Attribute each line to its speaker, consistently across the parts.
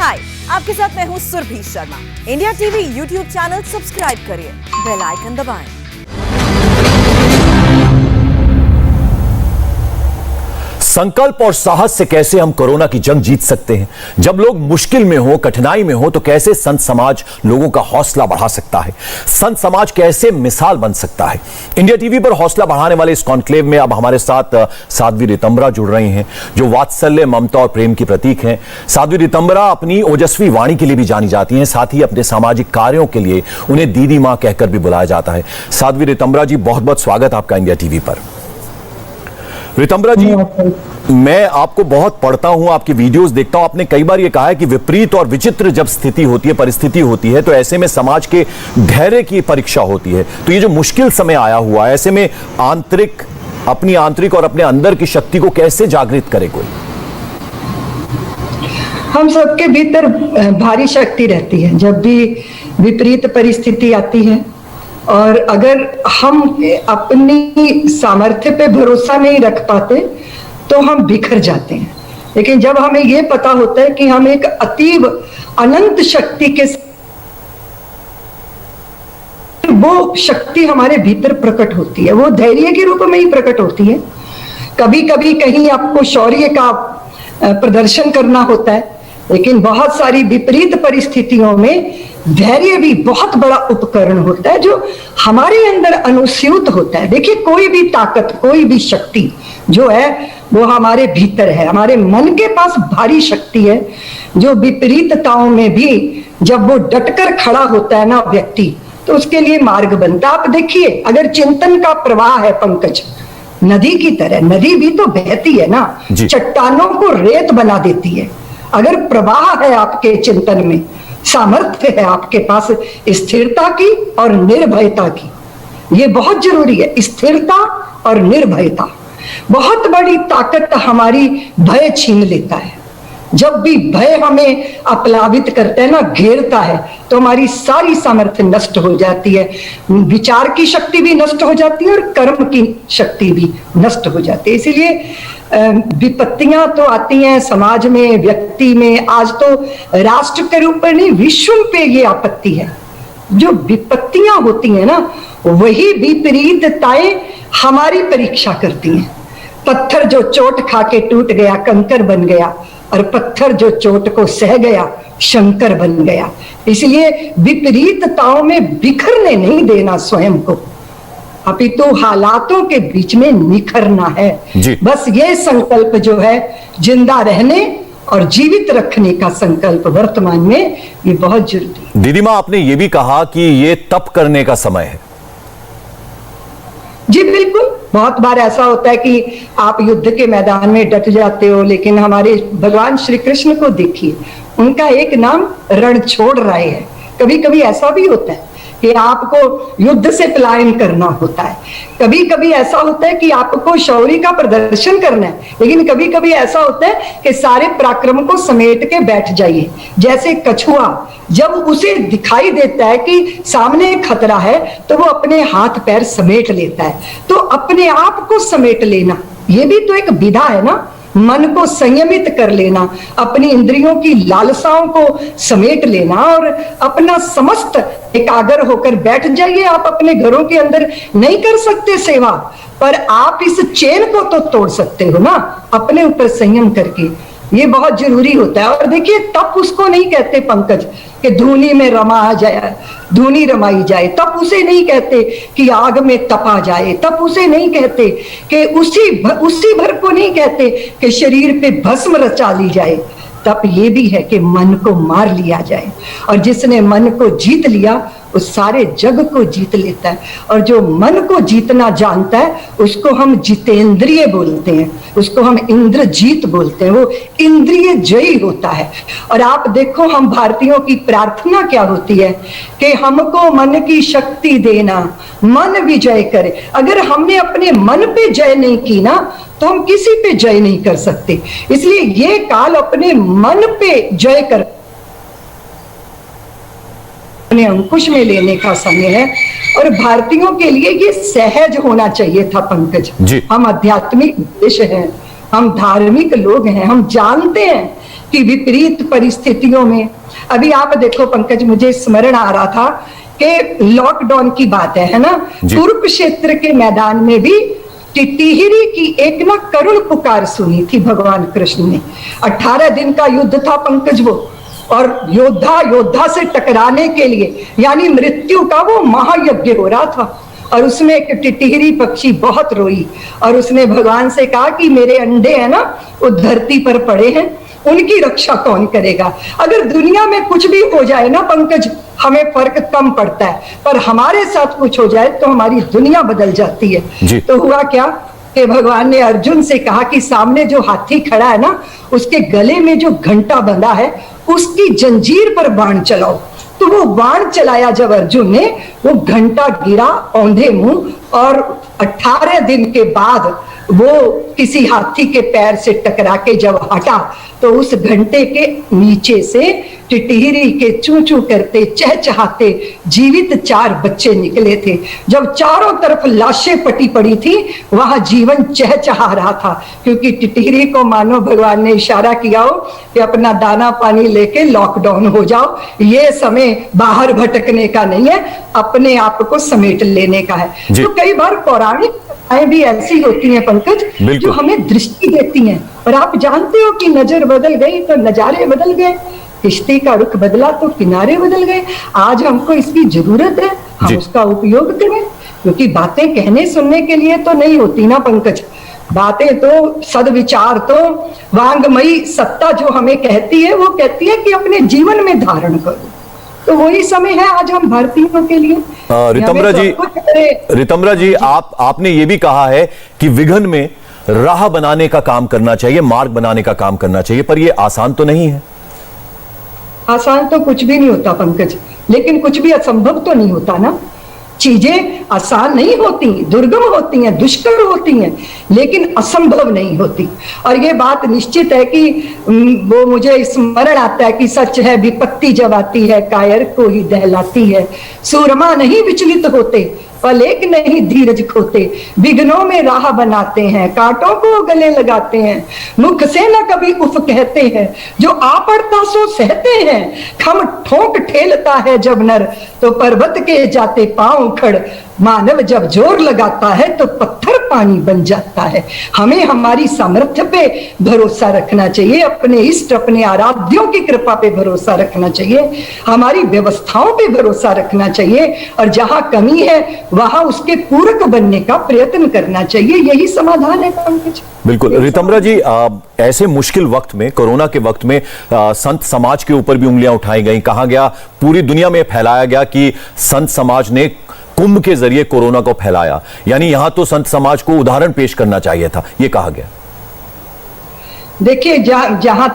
Speaker 1: हाय, आपके साथ मैं हूँ Surbhi Sharma. India TV YouTube channel subscribe करिए, बेल आइकन दबाएं।
Speaker 2: संकल्प और साहस से कैसे हम कोरोना की जंग जीत सकते हैं। जब लोग मुश्किल में हो, कठिनाई में हो, तो कैसे संत समाज लोगों का हौसला बढ़ा सकता है। संत समाज कैसे मिसाल बन सकता है। इंडिया टीवी पर हौसला बढ़ाने वाले इस कॉन्क्लेव में अब हमारे साथ साध्वी रितंबरा जुड़ रही हैं, जो वात्सल्य, ममता और प्रेम की प्रतीक हैं। साध्वी रितंबरा अपनी ओजस्वी वाणी के लिए भी जानी जाती हैं, साथ ही अपने सामाजिक कार्यों के लिए उन्हें दीदी मां कहकर भी बुलाया जाता है। साध्वी रितंबरा जी, बहुत बहुत स्वागत आपका इंडिया टीवी पर। रितंबरा जी, मैं आपको बहुत पढ़ता हूं, आपकी वीडियोस देखता हूं। आपने कई बार यह कहा है कि विपरीत और विचित्र जब स्थिति होती है, परिस्थिति होती है, तो ऐसे में समाज के धैर्य की परीक्षा होती है। तो ये जो मुश्किल समय आया हुआ है, ऐसे में अपनी आंतरिक और अपने अंदर की शक्ति को कैसे जागृत करे कोई?
Speaker 3: हम सबके भीतर भारी शक्ति रहती है जब भी विपरीत परिस्थिति आती है, और अगर हम अपनी सामर्थ्य पे भरोसा नहीं रख पाते तो हम बिखर जाते हैं। लेकिन जब हमें ये पता होता है कि हम एक अतीव अनंत शक्ति के, वो शक्ति हमारे भीतर प्रकट होती है, वो धैर्य के रूप में ही प्रकट होती है। कभी कभी कहीं आपको शौर्य का प्रदर्शन करना होता है, लेकिन बहुत सारी विपरीत परिस्थितियों में धैर्य भी बहुत बड़ा उपकरण होता है जो हमारे अंदर अनुस्यूत होता है। देखिए, कोई भी ताकत, कोई भी शक्ति जो है वो हमारे भीतर है। हमारे मन के पास भारी शक्ति है जो विपरीतताओं में भी जब वो डटकर खड़ा होता है ना व्यक्ति, तो उसके लिए मार्ग बनता है। आप देखिए, अगर चिंतन का प्रवाह है पंकज, नदी की तरह, नदी भी तो बहती है ना, चट्टानों को रेत बना देती है। अगर प्रवाह है आपके चिंतन में, सामर्थ्य है आपके पास स्थिरता की और निर्भयता की, ये बहुत जरूरी है। स्थिरता और निर्भयता बहुत बड़ी ताकत हमारी भय छीन लेता है। जब भी भय हमें अपलावित करता है ना, घेरता है, तो हमारी सारी सामर्थ्य नष्ट हो जाती है। विचार की शक्ति भी नष्ट हो जाती है और कर्म की शक्ति भी नष्ट हो जाती है। इसीलिए विपत्तियां तो आती हैं समाज में, व्यक्ति में। आज तो राष्ट्र के रूप में नहीं, विश्व पे ये आपत्ति है। जो विपत्तियां होती हैं ना, वही विपरीतताएं हमारी परीक्षा करती हैं। पत्थर जो चोट खा के टूट गया, कंकर बन गया, और पत्थर जो चोट को सह गया, शंकर बन गया। इसलिए विपरीतताओं में बिखरने नहीं देना स्वयं को, अपितु हालातों के बीच में निखरना है। बस ये संकल्प जो है, जिंदा रहने और जीवित रखने का संकल्प वर्तमान में ये बहुत जरूरी है।
Speaker 2: दीदी मां, आपने ये भी कहा कि ये तप करने का समय है।
Speaker 3: जी बिल्कुल, बहुत बार ऐसा होता है कि आप युद्ध के मैदान में डट जाते हो, लेकिन हमारे भगवान श्री कृष्ण को देखिए, उनका एक नाम रणछोड़ राय है। कभी कभी ऐसा भी होता है कि आपको युद्ध से पलायन करना होता है, कभी कभी ऐसा होता है कि आपको शौर्य का प्रदर्शन करना है, लेकिन कभी कभी ऐसा होता है कि सारे पराक्रम को समेट के बैठ जाइए। जैसे कछुआ जब उसे दिखाई देता है कि सामने खतरा है, तो वो अपने हाथ पैर समेट लेता है। तो अपने आप को समेट लेना, ये भी तो एक विधा है ना। मन को संयमित कर लेना, अपनी इंद्रियों की लालसाओं को समेट लेना, और अपना समस्त एकाग्र होकर बैठ जाइए। आप अपने घरों के अंदर नहीं कर सकते सेवा, पर आप इस चेन को तो तोड़ सकते हो ना, अपने ऊपर संयम करके। ये बहुत जरूरी होता है। और देखिए, तप उसको नहीं कहते पंकज कि धूनी में रमा जाए, धूनी रमाई जाए। तप उसे नहीं कहते कि आग में तपा जाए। तप उसे नहीं कहते कि उसी भर को नहीं कहते कि शरीर पे भस्म रचा ली जाए। तप ये भी है कि मन को मार लिया जाए, और जिसने मन को जीत लिया वो सारे जग को जीत लेता है। और जो मन को जीतना जानता है उसको हम जितेंद्रिय बोलते हैं, उसको हम इंद्रजीत बोलते हैं। वो इंद्रिय जयी होता है। और आप देखो, हम भारतीयों की प्रार्थना क्या होती है कि हमको मन की शक्ति देना, मन विजय करे। अगर हमने अपने मन पे जय नहीं की ना, तो हम किसी पे जय नहीं कर सकते। इसलिए ये काल अपने मन पे जय कर, अपने अंकुश में लेने का समय है। और भारतीयों के लिए ये सहज होना चाहिए था पंकज। हम आध्यात्मिक देश हैं, हम धार्मिक लोग हैं, हम जानते हैं कि विपरीत परिस्थितियों में, अभी आप देखो पंकज, मुझे स्मरण आ रहा था कि लॉकडाउन की बात है ना, कुरुक्षेत्र के मैदान में भी टिटिहिरी की एक ना करुण पुकार सुनी थी भगवान कृष्ण ने। 18 दिन का युद्ध था पंकज वो, और योद्धा से टकराने के लिए यानी मृत्यु का वो महायज्ञ हो रहा था, और उसमें एक टिटिहिरी पक्षी बहुत रोई और उसने भगवान से कहा कि मेरे अंडे है ना वो धरती पर पड़े हैं, उनकी रक्षा कौन करेगा। अगर दुनिया में कुछ भी हो जाए ना पंकज, हमें फर्क कम पड़ता है, पर हमारे साथ कुछ हो जाए तो हमारी दुनिया बदल जाती है। तो हुआ क्या कि भगवान ने अर्जुन से कहा कि सामने जो हाथी खड़ा है ना, उसके गले में जो घंटा बंधा है उसकी जंजीर पर बाण चलाओ। तो वो बाण चलाया जब अर्जुन ने, वो घंटा गिरा औंधे मुंह, और 18 दिन के बाद वो किसी हाथी के पैर से टकरा के जब हटा तो उस घंटे के नीचे से टिटिहिरी के चू चू करते चहचहाते जीवित 4 बच्चे निकले थे। जब चारों तरफ लाशें पटी पड़ी थी, वहां जीवन चहचहा रहा था, क्योंकि टिटिहिरी को मानो भगवान ने इशारा किया हो कि अपना दाना पानी लेके लॉकडाउन हो जाओ, ये समय बाहर भटकने का नहीं है, अपने आप को समेट लेने का है। तो कई बार पौराणिक कथाएं भी ऐसी होती हैं पंकज, जो हमें दृष्टि देती हैं, और आप जानते हो कि नजर बदल गई तो नजारे बदल गए, किश्ती का रुख बदला तो किनारे बदल गए। आज हमको इसकी जरूरत है, हम उसका उपयोग करें, क्योंकि बातें कहने सुनने के लिए तो नहीं होती ना पंकज, बातें तो सद्विचार तो वांगमयी सत्ता जो हमें कहती है, वो कहती है कि अपने जीवन में धारण करो। तो वही समय है आज हम भारतीयों के लिए।
Speaker 2: रितम्बरा जी, आपने ये भी कहा है कि विघन में राह बनाने का काम करना चाहिए, मार्ग बनाने का काम करना चाहिए, पर यह आसान तो नहीं है।
Speaker 3: आसान तो कुछ भी नहीं होता पंकज, लेकिन कुछ भी असंभव तो नहीं होता ना। चीजें आसान नहीं होती, दुर्गम होती हैं, दुष्कर होती हैं, लेकिन असंभव नहीं होती। और ये बात निश्चित है कि वो मुझे स्मरण आता है कि सच है विपत्ति जब आती है कायर को ही दहलाती है, सूरमा नहीं विचलित होते पल एक नहीं धीरज खोते, विघ्नों में राह बनाते हैं कांटों को गले लगाते हैं, मुख से न कभी उफ कहते हैं जो आ पड़ता सो सहते हैं, खम ठोक ठेलता है जब नर तो पर्वत के जाते पांव उखड़, मानव जब जोर लगाता है तो पत्थर पानी बन जाता है। हमें हमारी सामर्थ्य पे भरोसा रखना चाहिए, अपने इष्ट अपने आराध्यों की कृपा पे भरोसा रखना चाहिए, हमारी व्यवस्थाओं पे भरोसा रखना चाहिए, और जहां कमी है वहां उसके पूरक बनने का प्रयत्न करना चाहिए। यही समाधान है पंकज।
Speaker 2: बिल्कुल रितम्बरा जी, ऐसे मुश्किल वक्त में, कोरोना के वक्त में संत समाज के ऊपर भी उंगलियां उठाई गई, कहा गया, पूरी दुनिया में फैलाया गया कि संत समाज ने कुंभ के जरिए कोरोना को फैलाया, यानी यहां तो संत समाज को उदाहरण पेश करना चाहिए था, यह कहा गया।
Speaker 3: देखिए जहां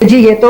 Speaker 3: जी, ये तो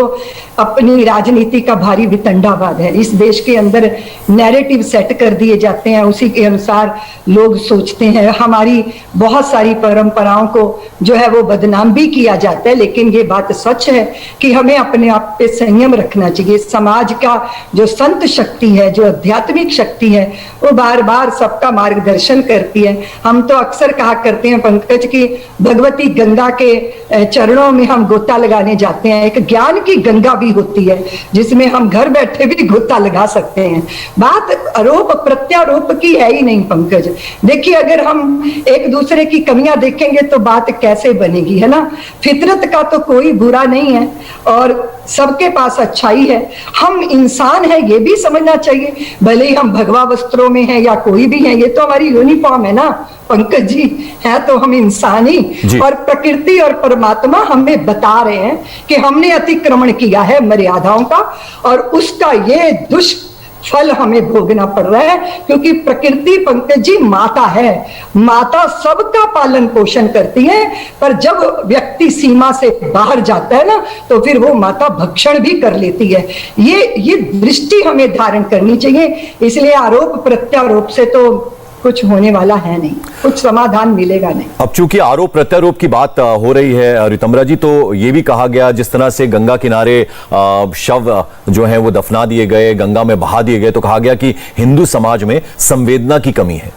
Speaker 3: अपनी राजनीति का भारी वितंडावाद है। इस देश के अंदर नैरेटिव सेट कर दिए जाते हैं, उसी के अनुसार लोग सोचते हैं। हमारी बहुत सारी परंपराओं को जो है वो बदनाम भी किया जाता है, लेकिन ये बात सच है कि हमें अपने आप पे संयम रखना चाहिए। समाज का जो संत शक्ति है, जो आध्यात्मिक शक्ति है, वो बार बार सबका मार्गदर्शन करती है। हम तो अक्सर कहा करते हैं पंकज की भगवती गंगा के चरणों में हम गोता लगाने जाते हैं। एक ज्ञान की गंगा भी होती है जिसमें हम घर बैठे भी गोता लगा सकते हैं। बात आरोप प्रत्यारोप की है ही नहीं पंकज। देखिए, अगर हम एक दूसरे की कमियां देखेंगे तो बात कैसे बनेगी, है ना। फितरत का तो कोई बुरा नहीं है और सबके पास अच्छाई है। हम इंसान है ये भी समझना चाहिए, भले ही हम भगवा वस्त्रों में हैं या कोई भी है, ये तो हमारी यूनिफॉर्म है ना पंकज जी, है तो हम इंसान ही। और प्रकृति और परमात्मा हमें बता रहे हैं कि हमने अतिक्रमण किया है मर्यादाओं का, और उसका ये दुष्फल हमें भोगना पड़ रहा है, क्योंकि प्रकृति पंकज जी माता है। माता सबका पालन पोषण करती है, पर जब व्यक्ति सीमा से बाहर जाता है ना, तो फिर वो माता भक्षण भी कर लेती है। ये दृष्टि हमें धारण करनी चाहिए। इसलिए आरोप प्रत्यारोप से तो कुछ होने वाला है नहीं, कुछ समाधान मिलेगा नहीं।
Speaker 2: अब चूंकि आरोप प्रत्यारोप की बात हो रही है रितम्बरा जी, तो ये भी कहा गया जिस तरह से गंगा किनारे शव जो है वो दफना दिए गए, गंगा में बहा दिए गए, तो कहा गया कि हिंदू समाज में संवेदना की कमी है।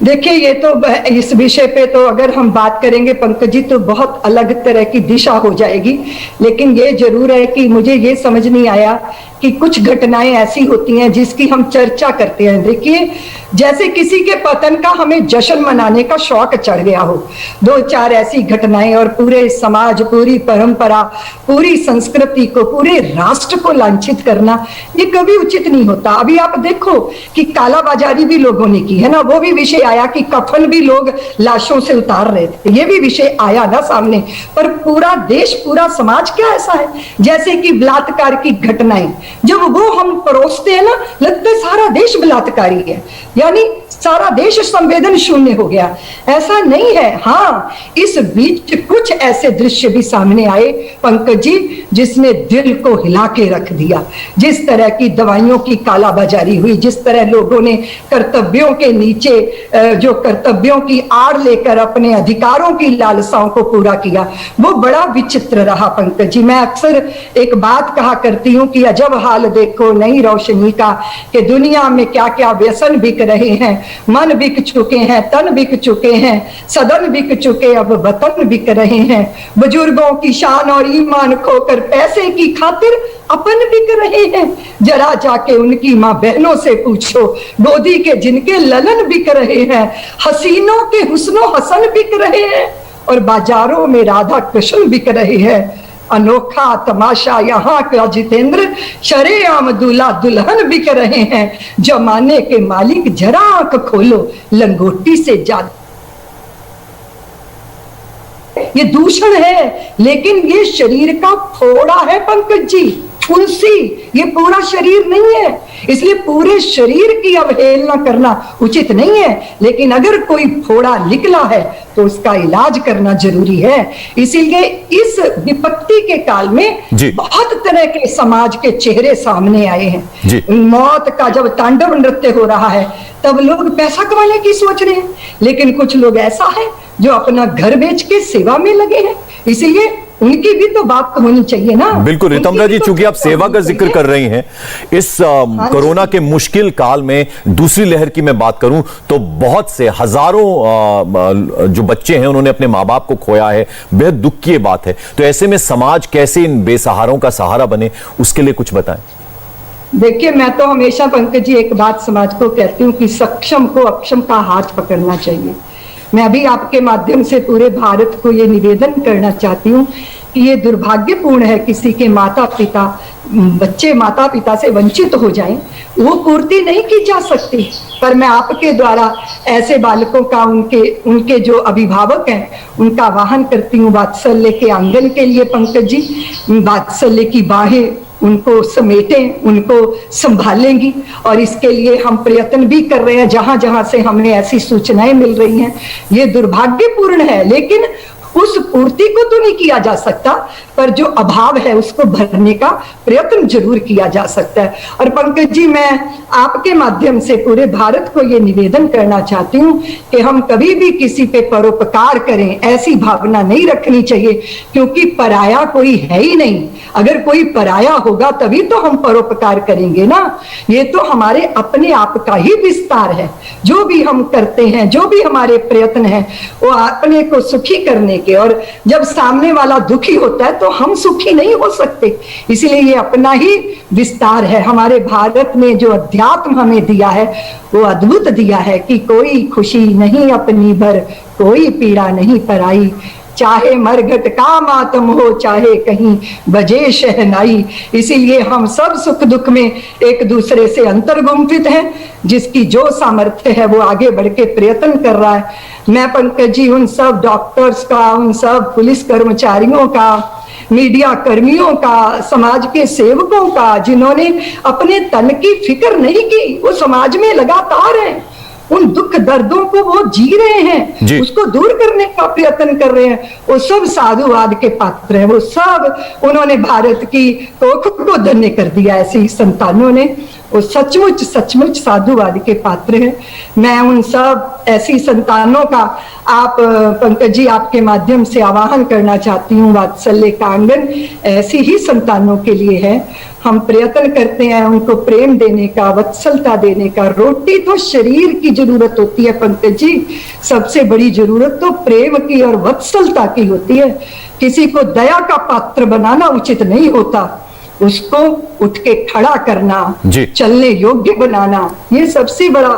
Speaker 3: देखिए, ये तो इस विषय पे तो अगर हम बात करेंगे पंकज जी तो बहुत अलग तरह की दिशा हो जाएगी। लेकिन ये जरूर है कि मुझे ये समझ नहीं आया कि कुछ घटनाएं ऐसी होती हैं जिसकी हम चर्चा करते हैं। देखिए, जैसे किसी के पतन का हमें जश्न मनाने का शौक चढ़ गया हो, दो चार ऐसी घटनाएं और पूरे समाज, पूरी परंपरा, पूरी संस्कृति को, पूरे राष्ट्र को लांछित करना, ये कभी उचित नहीं होता। अभी आप देखो कि कालाबाजारी भी लोगों ने की है ना, वो भी विषय आया कि कफन भी लोग लाशों से उतार रहे थे, ये भी विषय आया ना सामने। पर पूरा देश, पूरा समाज क्या ऐसा है? जैसे कि बलात्कार की घटनाएं जब वो हम परोसते हैं ना, लगता है सारा देश बलात्कारी है, यानी सारा देश संवेदन शून्य हो गया। ऐसा नहीं है। हाँ, इस बीच कुछ ऐसे दृश्य भी सामने आए पंकज जी जिसने दिल को हिला के रख दिया। जिस तरह की दवाइयों की कालाबाजारी हुई, जिस तरह लोगों ने कर्तव्यों के नीचे जो कर्तव्यों की आड़ लेकर अपने अधिकारों की लालसाओं को पूरा किया, वो बड़ा विचित्र रहा पंकज जी। मैं अक्सर एक बात कहा करती हूँ कि अजब हाल देखो नई रोशनी का, कि दुनिया में क्या क्या व्यसन बिक रहे हैं, मन बिक चुके हैं, तन बिक चुके हैं, सदन बिक चुके, अब वतन बिक रहे हैं। बुजुर्गों की शान और ईमान खोकर पैसे की खातिर अपन बिक रहे हैं। जरा जाके उनकी माँ बहनों से पूछो, गोदी के जिनके ललन बिक रहे हैं, हसीनों के हुस्नो हसन बिक रहे हैं, और बाजारों में राधा कृष्ण बिक रहे हैं। अनोखा तमाशा यहाँ का जितेंद्र, शरेआम दूल्हा दुल्हन बिक रहे हैं। जमाने के मालिक जरा आंख खोलो, लंगोटी से ज्यादा। ये दूषण है, लेकिन ये शरीर का फोड़ा है पंकज जी, तुलसी, ये पूरा शरीर नहीं है। इसलिए पूरे शरीर की अवहेलना करना उचित नहीं है। लेकिन अगर कोई फोड़ा निकला है तो उसका इलाज करना जरूरी है। इसीलिए इस विपत्ति के काल में बहुत तरह के समाज के चेहरे सामने आए हैं। मौत का जब तांडव नृत्य हो रहा है तब लोग पैसा कमाने की सोच रहे हैं, लेकिन कुछ लोग ऐसा है जो अपना घर बेच के सेवा में लगे हैं। इसीलिए उनकी भी तो बात होनी चाहिए ना।
Speaker 2: बिल्कुल रितम्बरा जी, चूंकि आप सेवा का जिक्र कर रही हैं, इस कोरोना के मुश्किल काल में दूसरी लहर की मैं बात करूं तो बहुत से हजारों जो बच्चे हैं उन्होंने अपने माँ बाप को खोया है, बेहद दुख की बात है। तो ऐसे में समाज कैसे इन बेसहारों का सहारा बने, उसके लिए कुछ बताएं।
Speaker 3: देखिए, मैं तो हमेशा पंकज जी एक बात समाज को कहती हूँ कि सक्षम को अक्षम का हाथ पकड़ना चाहिए। मैं अभी आपके माध्यम से पूरे भारत को ये निवेदन करना चाहती हूँ कि ये दुर्भाग्यपूर्ण है किसी के माता पिता, बच्चे माता पिता से वंचित हो जाएं, वो पूर्ति नहीं की जा सकती। पर मैं आपके द्वारा ऐसे बालकों का, उनके जो अभिभावक हैं उनका आह्वान करती हूँ वात्सल्य के आंगन के लिए पंकज जी। वात्सल्य की बाहें उनको समेटें, उनको संभालेंगी, और इसके लिए हम प्रयत्न भी कर रहे हैं जहां जहां से हमें ऐसी सूचनाएं मिल रही हैं। ये दुर्भाग्यपूर्ण है, लेकिन उस पूर्ति को तो नहीं किया जा सकता, पर जो अभाव है उसको भरने का प्रयत्न जरूर किया जा सकता है। और पंकज जी, मैं आपके माध्यम से पूरे भारत को ये निवेदन करना चाहती हूँ कि हम कभी भी किसी पे परोपकार करें ऐसी भावना नहीं रखनी चाहिए, क्योंकि पराया कोई है ही नहीं। अगर कोई पराया होगा तभी तो हम परोपकार करेंगे ना। ये तो हमारे अपने आप का ही विस्तार है। जो भी हम करते हैं, जो भी हमारे प्रयत्न हैं, वो अपने को सुखी करने के, और जब सामने वाला दुखी होता है तो हम सुखी नहीं हो सकते। इसलिए ये अपना ही विस्तार है। हमारे भारत ने जो अध्यात्म हमें दिया है वो अद्भुत दिया है कि कोई खुशी नहीं अपनी भर, कोई पीड़ा नहीं पराई, चाहे मरघट का मातम हो, चाहे कहीं बजे शहनाई। इसीलिए हम सब सुख दुख में एक दूसरे से अंतर्गुम्फित हैं। जिसकी जो सामर्थ्य है वो आगे बढ़ के प्रयत्न कर रहा है। मैं पंकज जी उन सब डॉक्टर्स का, उन सब पुलिस कर्मचारियों का, मीडिया कर्मियों का, समाज के सेवकों का, जिन्होंने अपने तन की फिक्र नहीं की, वो समाज में लगातार हैं, उन दुख दर्दों को वो जी रहे हैं, उसको दूर करने का प्रयत्न कर रहे हैं, वो सब साधुवाद के पात्र हैं। वो सब, उन्होंने भारत की कोख को धन्य कर दिया ऐसी संतानों ने। वो सचमुच सचमुच साधुवाद के पात्र हैं। मैं उन सब ऐसी संतानों का आप पंकज जी आपके माध्यम से आवाहन करना चाहती हूँ। वात्सल्य का आंगन ऐसी ही संतानों के लिए है। हम प्रयत्न करते हैं उनको प्रेम देने का, वत्सलता देने का। रोटी तो शरीर की जरूरत होती है पंकज जी, सबसे बड़ी जरूरत तो प्रेम की और वत्सलता की होती है। किसी को दया का पात्र बनाना उचित नहीं होता, उसको उठ के खड़ा करना, चलने योग्य बनाना, ये सबसे बड़ा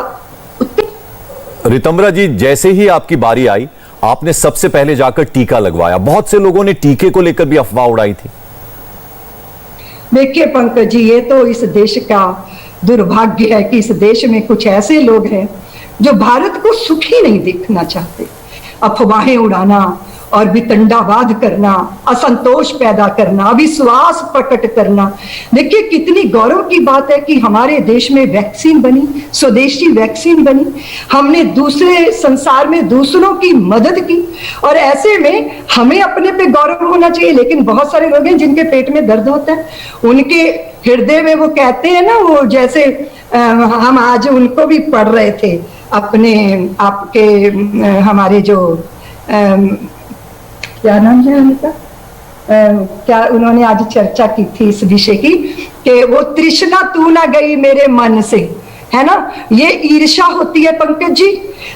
Speaker 3: उत्तर।
Speaker 2: रितंबरा जी, जैसे ही आपकी बारी आई आपने सबसे पहले जाकर टीका लगवाया। बहुत से लोगों ने टीके को लेकर भी अफवाह उड़ाई थी।
Speaker 3: देखिए पंकज जी, ये तो इस देश का दुर्भाग्य है कि इस देश में कुछ ऐसे लोग हैं जो भारत को सुखी नहीं देखना चाहते। अफवाहें उड़ाना और वितंडावाद करना, असंतोष पैदा करना, अविश्वास प्रकट करना। देखिए कितनी गौरव की बात है कि हमारे देश में वैक्सीन बनी, स्वदेशी वैक्सीन बनी। हमने दूसरे संसार में दूसरों की मदद की और ऐसे में हमें अपने पे गौरव होना चाहिए। लेकिन बहुत सारे लोग हैं जिनके पेट में दर्द होता है, उनके हृदय में वो कहते हैं ना, वो जैसे हम आज उनको भी पढ़ रहे थे अपने आपके हमारे जो क्या नाम है उनका, क्या उन्होंने आज चर्चा की थी इस विषय की कि वो तृष्णा तू ना गई मेरे मन से, है ना। ये ईर्ष्या होती है पंकज जी,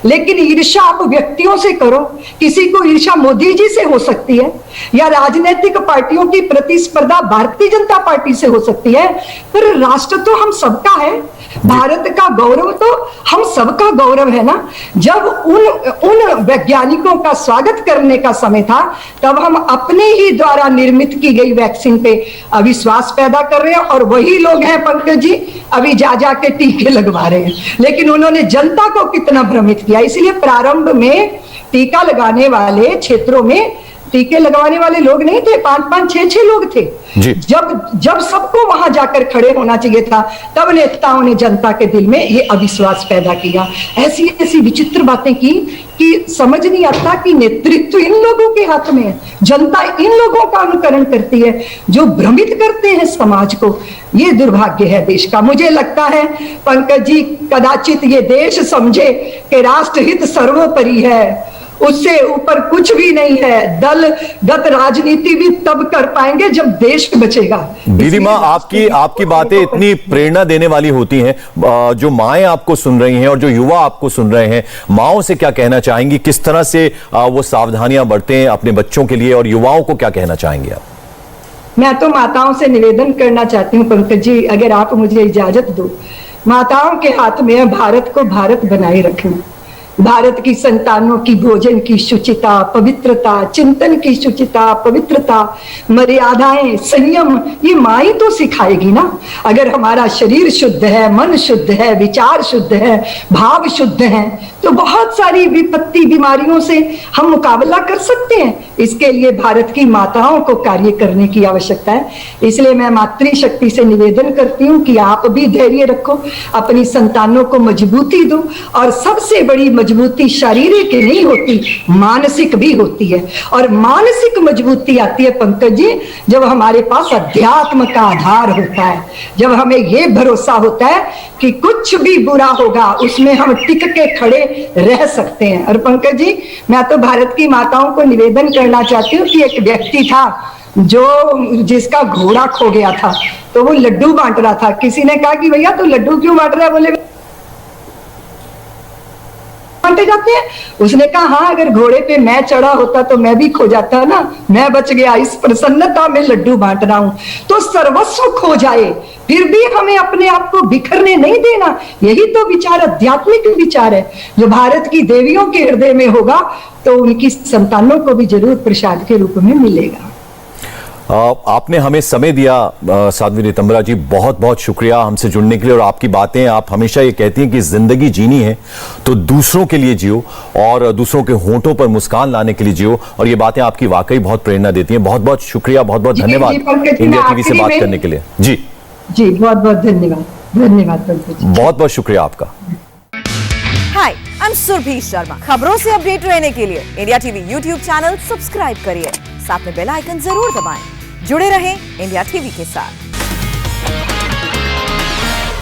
Speaker 3: लेकिन ईर्ष्या आप व्यक्तियों से करो। किसी को ईर्ष्या मोदी जी से हो सकती है या राजनीतिक पार्टियों की प्रतिस्पर्धा भारतीय जनता पार्टी से हो सकती है, पर राष्ट्र तो हम सबका है। भारत का गौरव तो हम सबका गौरव है ना। जब उन वैज्ञानिकों का स्वागत करने का समय था, तब हम अपने ही द्वारा निर्मित की गई वैक्सीन पे अविश्वास पैदा कर रहे हैं और वही लोग हैं पंकज जी अभी जा के टीके लगवा रहे हैं। लेकिन उन्होंने जनता को कितना भ्रमित किया। इसलिए प्रारंभ में टीका लगाने वाले क्षेत्रों में टीके लगवाने वाले लोग नहीं थे, 5-5, 6-6 लोग थे। जब सबको वहां जाकर खड़े होना चाहिए था, तब नेताओं ने जनता के दिल में ये अविश्वास पैदा किया। ऐसी ऐसी विचित्र बातें की कि समझ नहीं आता कि नेतृत्व इन लोगों के हाथ में है। जनता इन लोगों का अनुकरण करती है जो भ्रमित करते हैं समाज को। ये दुर्भाग्य है देश का। मुझे लगता है पंकज जी, कदाचित ये देश समझे कि राष्ट्रहित सर्वोपरि है, उससे ऊपर कुछ भी नहीं है। दलगत राजनीति भी तब कर पाएंगे जब देश बचेगा।
Speaker 2: दीदी माँ, आपकी बातें इतनी प्रेरणा देने वाली होती हैं। जो माएं आपको सुन रही हैं और जो युवा आपको सुन रहे हैं, माओं से क्या कहना चाहेंगी? किस तरह से वो सावधानियां बरतें अपने बच्चों के लिए, और युवाओं को क्या कहना चाहेंगे आप?
Speaker 3: मैं तो माताओं से निवेदन करना चाहती हूँ पंकज जी, अगर आप मुझे इजाजत दो। माताओं के हाथ में है भारत को भारत बनाए रखना। भारत की संतानों की भोजन की शुचिता, पवित्रता, चिंतन की शुचिता, पवित्रता, मर्यादाएं, संयम, ये माँ ही तो सिखाएगी ना। अगर हमारा शरीर शुद्ध है, मन शुद्ध है, विचार शुद्ध है, भाव शुद्ध है, तो बहुत सारी विपत्ति बीमारियों से हम मुकाबला कर सकते हैं। इसके लिए भारत की माताओं को कार्य करने की आवश्यकता है। इसलिए मैं मातृशक्ति से निवेदन करती हूँ कि आप भी धैर्य रखो, अपनी संतानों को मजबूती दो। और सबसे बड़ी मजबूती शारीरिक नहीं होती, मानसिक भी होती है। और मानसिक मजबूती आती है पंकज जी जब हमारे पास अध्यात्म का आधार होता है, जब हमें यह भरोसा होता है कि कुछ भी बुरा होगा उसमें हम टिक के खड़े रह सकते हैं। और पंकज जी, मैं तो भारत की माताओं को निवेदन करना चाहती हूँ कि एक व्यक्ति था जिसका घोड़ा खो गया था, तो वो लड्डू बांट रहा था। किसी ने कहा कि भैया तू लड्डू क्यों बांट रहा है? बोले बांटे जाते हैं। उसने कहा हाँ, अगर घोड़े पे मैं चढ़ा होता तो मैं भी खो जाता ना, मैं बच गया, इस प्रसन्नता में लड्डू बांट रहा हूं। तो सर्वस्व खो जाए फिर भी हमें अपने आप को बिखरने नहीं देना। यही तो विचार, आध्यात्मिक विचार है जो भारत की देवियों के हृदय में होगा तो उनकी संतानों को भी जरूर प्रसाद के रूप में मिलेगा।
Speaker 2: आपने हमें समय दिया साध्वी रितंबरा जी, बहुत बहुत शुक्रिया हमसे जुड़ने के लिए। और आपकी बातें, आप हमेशा ये कहती हैं कि जिंदगी जीनी है तो दूसरों के लिए जियो और दूसरों के होंठों पर मुस्कान लाने के लिए जियो, और ये बातें आपकी वाकई बहुत प्रेरणा देती हैं। बहुत बहुत शुक्रिया, बहुत बहुत धन्यवाद इंडिया टीवी से बात करने के लिए। जी
Speaker 3: बहुत बहुत धन्यवाद।
Speaker 2: बहुत बहुत शुक्रिया आपका।
Speaker 1: हाय, आई एम सुरभि शर्मा। खबरों से अपडेट रहने के लिए India TV YouTube channel subscribe करिए, साथ में बेल आइकन जरूर दबाएं। जुड़े रहें इंडिया टीवी के साथ।